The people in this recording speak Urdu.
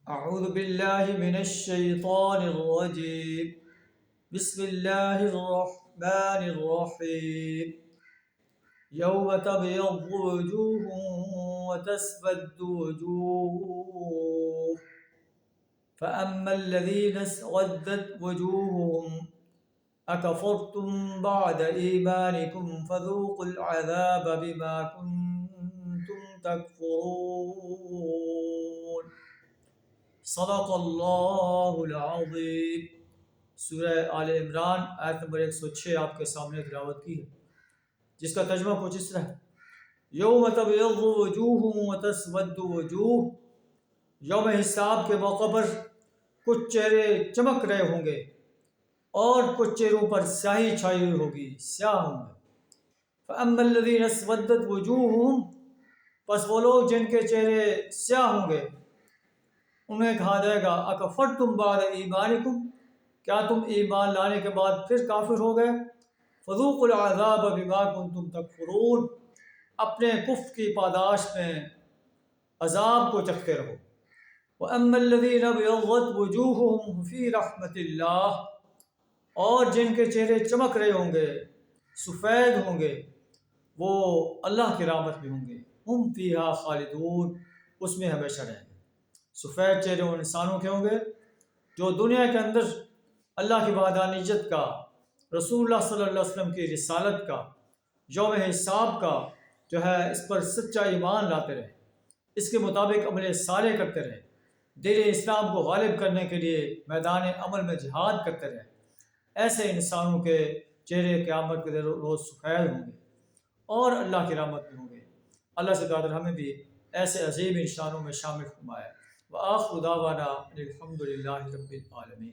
أعوذ بالله من الشيطان الرجيم. بسم الله الرحمن الرحيم. يوم تبيض وجوه وتسود وجوه، فأما الذين اسودت وجوههم أكفرتم بعد إيمانكم فذوقوا العذاب بما كنتم تكفرون. صدق اللہ العظیم. سورہ آل عمران آیت نمبر 106 آپ کے سامنے تلاوت کی ہے، جس کا ترجمہ کچھ اس طرح ہے: یوم تبیض وجوہ وتسود وجوہ، یوم حساب کے موقع پر کچھ چہرے چمک رہے ہوں گے اور کچھ چہروں پر سیاہی چھائی ہوئی ہوگی، سیاہ ہوں گے. فَأَمَّا الَّذِينَ اسْوَدَّتْ وُجُوهُهُمْ، پس وہ لوگ جن کے چہرے سیاہ ہوں گے انہیں کہا جائے گا اکفرتم بعد ایمانکم، کیا تم ایمان لانے کے بعد پھر کافر ہو گئے؟ فذوقوا العذاب بما کنتم تکفرون، اپنے کفر کی پاداش میں عذاب کو چکھتے رہو. وَأَمَّا الَّذِينَ ابْيَضَّتْ وُجُوهُهُمْ فِي رَحْمَةِ اللَّهِ، اور جن کے چہرے چمک رہے ہوں گے، سفید ہوں گے، وہ اللہ کی رحمت میں ہوں گے. ہم فیہا خالدون، اس میں ہمیشہ رہیں گے. سفید چہرے ان انسانوں کے ہوں گے جو دنیا کے اندر اللہ کی وحدانیت کا، رسول اللہ صلی اللہ علیہ وسلم کی رسالت کا، یوم حساب کا جو ہے اس پر سچا ایمان لاتے رہے، اس کے مطابق عمل صالح کرتے رہے، دین اسلام کو غالب کرنے کے لیے میدان عمل میں جہاد کرتے رہے. ایسے انسانوں کے چہرے قیامت کے روز سفید ہوں گے اور اللہ کی رحمت میں ہوں گے. اللہ سے قادر ہمیں بھی ایسے عظیم انسانوں میں شامل فرمائے. وآخر دعوانا الحمد للہ رب العالمین.